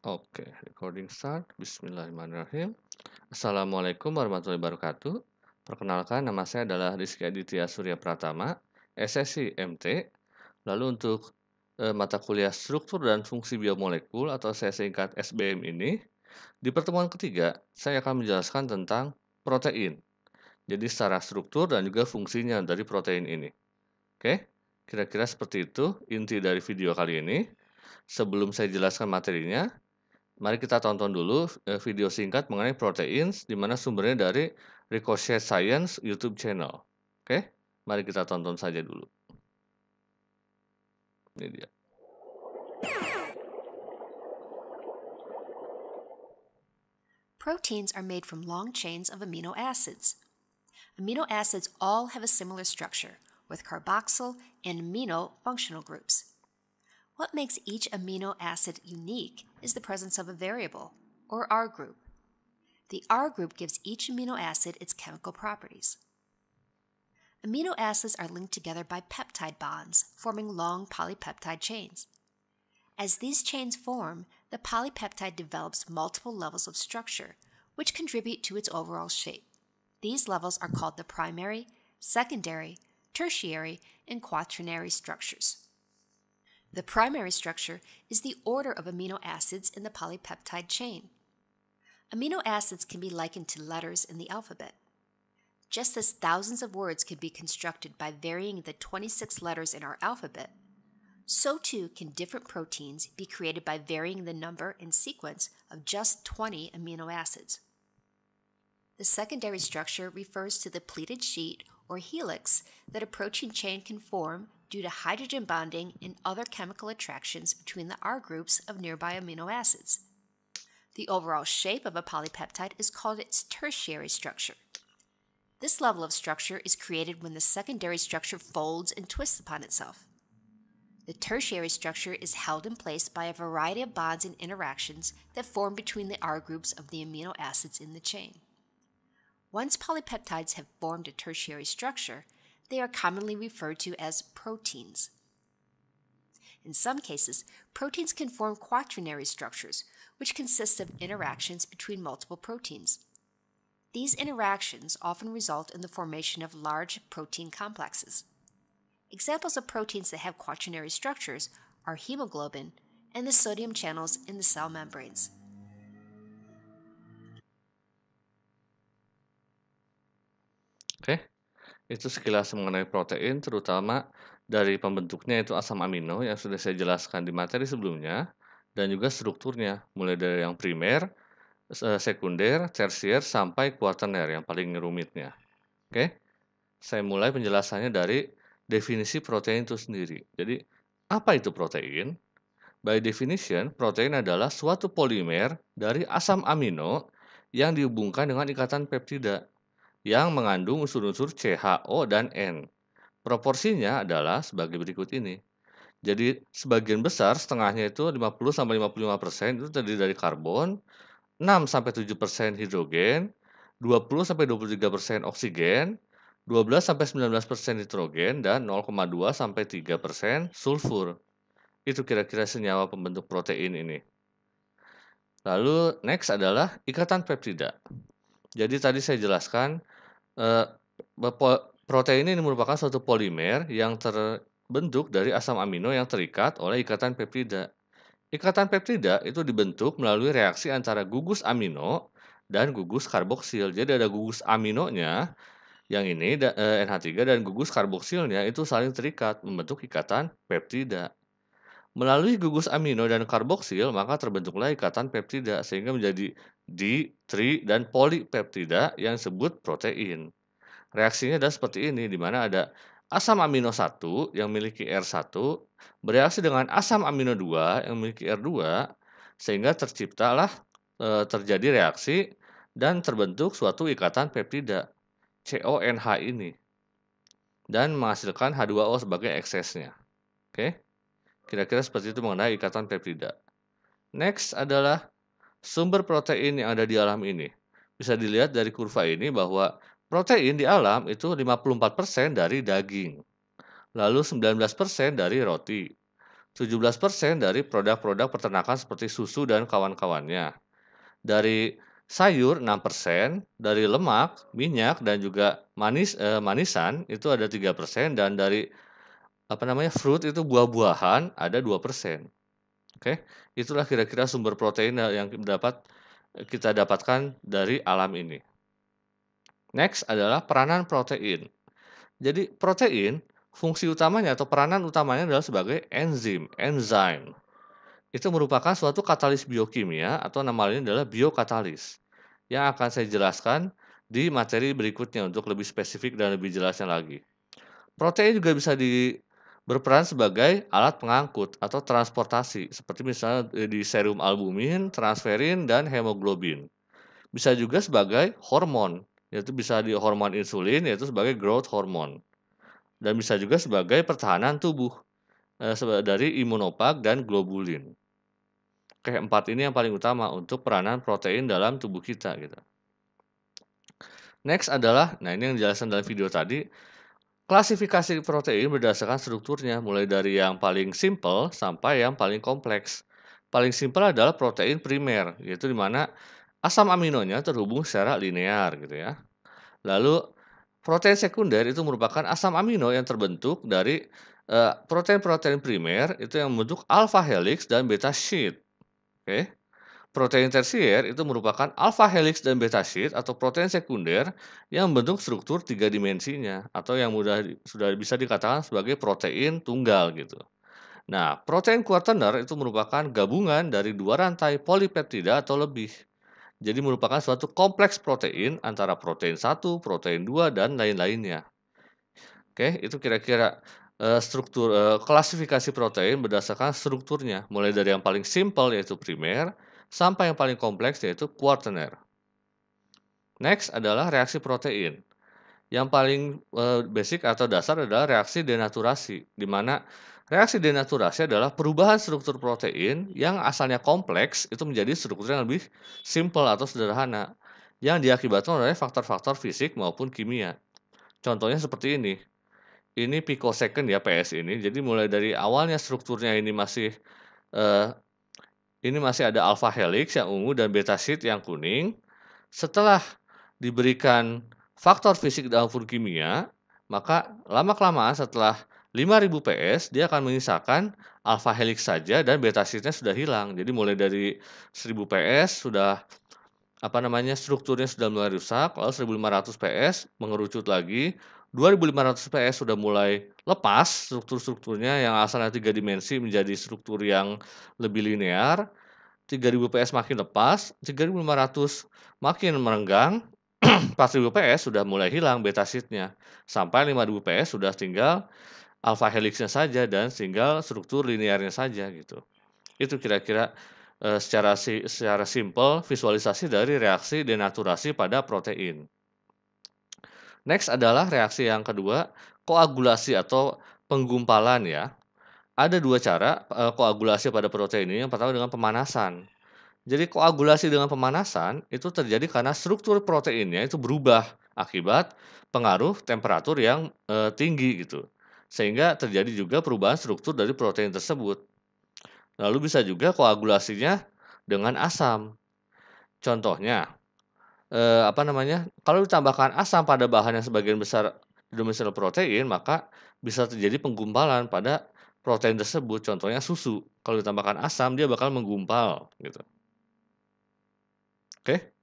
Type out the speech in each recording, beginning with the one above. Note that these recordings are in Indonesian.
Oke, recording start. Bismillahirrahmanirrahim. Assalamualaikum warahmatullahi wabarakatuh. Perkenalkan, nama saya adalah Rizky Aditya Surya Pratama, SSI MT. Lalu untuk mata kuliah struktur dan fungsi biomolekul atau saya singkat SBM ini, di pertemuan ketiga, saya akan menjelaskan tentang protein. Jadi secara struktur dan juga fungsinya dari protein ini. Oke, kira-kira seperti itu inti dari video kali ini. Sebelum saya jelaskan materinya, mari kita tonton dulu video singkat mengenai protein, di mana sumbernya dari Ricochet Science YouTube channel. Oke, mari kita tonton saja dulu. Ini dia. Proteins are made from long chains of amino acids. Amino acids all have a similar structure, with carboxyl and amino functional groups. What makes each amino acid unique is the presence of a variable, or R group. The R group gives each amino acid its chemical properties. Amino acids are linked together by peptide bonds, forming long polypeptide chains. As these chains form, the polypeptide develops multiple levels of structure, which contribute to its overall shape. These levels are called the primary, secondary, tertiary, and quaternary structures. The primary structure is the order of amino acids in the polypeptide chain. Amino acids can be likened to letters in the alphabet. Just as thousands of words could be constructed by varying the 26 letters in our alphabet, so too can different proteins be created by varying the number and sequence of just 20 amino acids. The secondary structure refers to the pleated sheet or helix that a protein chain can form due to hydrogen bonding and other chemical attractions between the R groups of nearby amino acids. The overall shape of a polypeptide is called its tertiary structure. This level of structure is created when the secondary structure folds and twists upon itself. The tertiary structure is held in place by a variety of bonds and interactions that form between the R groups of the amino acids in the chain. Once polypeptides have formed a tertiary structure, they are commonly referred to as proteins. In some cases, proteins can form quaternary structures, which consist of interactions between multiple proteins. These interactions often result in the formation of large protein complexes. Examples of proteins that have quaternary structures are hemoglobin and the sodium channels in the cell membranes. Oke, itu sekilas mengenai protein, terutama dari pembentuknya itu asam amino yang sudah saya jelaskan di materi sebelumnya, dan juga strukturnya, mulai dari yang primer, sekunder, tersier, sampai kuaterner yang paling rumitnya. Oke, saya mulai penjelasannya dari definisi protein itu sendiri. Jadi, apa itu protein? By definition, protein adalah suatu polimer dari asam amino yang dihubungkan dengan ikatan peptida yang mengandung unsur-unsur CHO dan N. Proporsinya adalah sebagai berikut ini. Jadi, sebagian besar, setengahnya itu 50-55% itu terdiri dari karbon, 6-7% hidrogen, 20-23% oksigen, 12-19% nitrogen, dan 0,2-3% sulfur. Itu kira-kira senyawa pembentuk protein ini. Lalu next adalah ikatan peptida. Jadi tadi saya jelaskan protein ini merupakan suatu polimer yang terbentuk dari asam amino yang terikat oleh ikatan peptida. Ikatan peptida itu dibentuk melalui reaksi antara gugus amino dan gugus karboksil. Jadi ada gugus aminonya yang ini NH3 dan gugus karboksilnya itu saling terikat membentuk ikatan peptida. Melalui gugus amino dan karboksil, maka terbentuklah ikatan peptida sehingga menjadi di, tri, dan polipeptida yang disebut protein. Reaksinya adalah seperti ini, di mana ada asam amino 1 yang memiliki R1 bereaksi dengan asam amino 2 yang memiliki R2 sehingga terjadi reaksi dan terbentuk suatu ikatan peptida CONH ini dan menghasilkan H2O sebagai eksesnya. Oke. Kira-kira seperti itu mengenai ikatan peptida. Next adalah sumber protein yang ada di alam ini. Bisa dilihat dari kurva ini bahwa protein di alam itu 54% dari daging, lalu 19% dari roti, 17% dari produk-produk peternakan seperti susu dan kawan-kawannya. Dari sayur 6%, dari lemak, minyak, dan juga manisan itu ada 3%, dan dari fruit itu buah-buahan ada 2%. Oke, itulah kira-kira sumber protein yang kita dapatkan dari alam ini. Next adalah peranan protein. Jadi protein, fungsi utamanya atau peranan utamanya adalah sebagai enzim. Itu merupakan suatu katalis biokimia atau nama lainnya adalah biokatalis, yang akan saya jelaskan di materi berikutnya untuk lebih spesifik dan lebih jelasnya lagi. Protein juga bisa berperan sebagai alat pengangkut atau transportasi, seperti misalnya di serum albumin, transferin, dan hemoglobin. Bisa juga sebagai hormon, yaitu bisa di hormon insulin, yaitu sebagai growth hormone. Dan bisa juga sebagai pertahanan tubuh, dari imunofag dan globulin. Oke, 4 ini yang paling utama untuk peranan protein dalam tubuh kita gitu. Next adalah, nah ini yang dijelaskan dalam video tadi, klasifikasi protein berdasarkan strukturnya, mulai dari yang paling simple sampai yang paling kompleks. Paling simple adalah protein primer, yaitu di mana asam aminonya terhubung secara linear gitu ya. Lalu protein sekunder itu merupakan asam amino yang terbentuk dari protein-protein primer itu yang membentuk alpha helix dan beta sheet. Oke. Protein tersier itu merupakan alpha helix dan beta sheet atau protein sekunder yang membentuk struktur 3 dimensinya atau yang sudah bisa dikatakan sebagai protein tunggal gitu. Nah, protein quaterner itu merupakan gabungan dari 2 rantai polipeptida atau lebih. Jadi merupakan suatu kompleks protein antara protein 1, protein 2, dan lain-lainnya. Oke, itu kira-kira klasifikasi protein berdasarkan strukturnya, mulai dari yang paling simple yaitu primer, sampai yang paling kompleks yaitu quaterner. Next adalah reaksi protein. Yang paling basic atau dasar adalah reaksi denaturasi, di mana reaksi denaturasi adalah perubahan struktur protein yang asalnya kompleks itu menjadi struktur yang lebih simple atau sederhana, yang diakibatkan oleh faktor-faktor fisik maupun kimia. Contohnya seperti ini. Ini picosecond ya PS ini. Jadi mulai dari awalnya strukturnya eee, ini masih ada alpha helix yang ungu dan beta sheet yang kuning. Setelah diberikan faktor fisik maupun kimia, maka lama-kelamaan setelah 5.000 PS dia akan menyisakan alpha helix saja dan beta sheet-nya sudah hilang. Jadi mulai dari 1.000 PS sudah strukturnya sudah mulai rusak, lalu 1.500 PS mengerucut lagi, 2.500 PS sudah mulai lepas struktur-strukturnya yang asalnya 3 dimensi menjadi struktur yang lebih linear, 3.000 PS makin lepas, 3.500 makin merenggang, 4.000 PS sudah mulai hilang beta sheet-nya, sampai 5.000 PS sudah tinggal alpha helix-nya saja dan tinggal struktur linearnya saja gitu. Itu kira-kira secara simpel visualisasi dari reaksi denaturasi pada protein. Next adalah reaksi yang kedua, koagulasi atau penggumpalan ya. Ada 2 cara koagulasi pada protein ini. Yang pertama dengan pemanasan. Jadi koagulasi dengan pemanasan itu terjadi karena struktur proteinnya itu berubah akibat pengaruh temperatur yang tinggi gitu. Sehingga terjadi juga perubahan struktur dari protein tersebut. Lalu bisa juga koagulasinya dengan asam. Contohnya, kalau ditambahkan asam pada bahan yang sebagian besar didominasi protein, maka bisa terjadi penggumpalan pada protein tersebut. Contohnya susu, kalau ditambahkan asam dia bakal menggumpal gitu. Oke,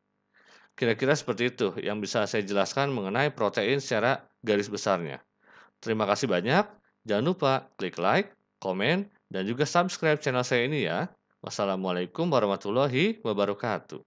kira-kira seperti itu yang bisa saya jelaskan mengenai protein secara garis besarnya. Terima kasih banyak. Jangan lupa klik like, komen, dan juga subscribe channel saya ini ya. Wassalamualaikum warahmatullahi wabarakatuh.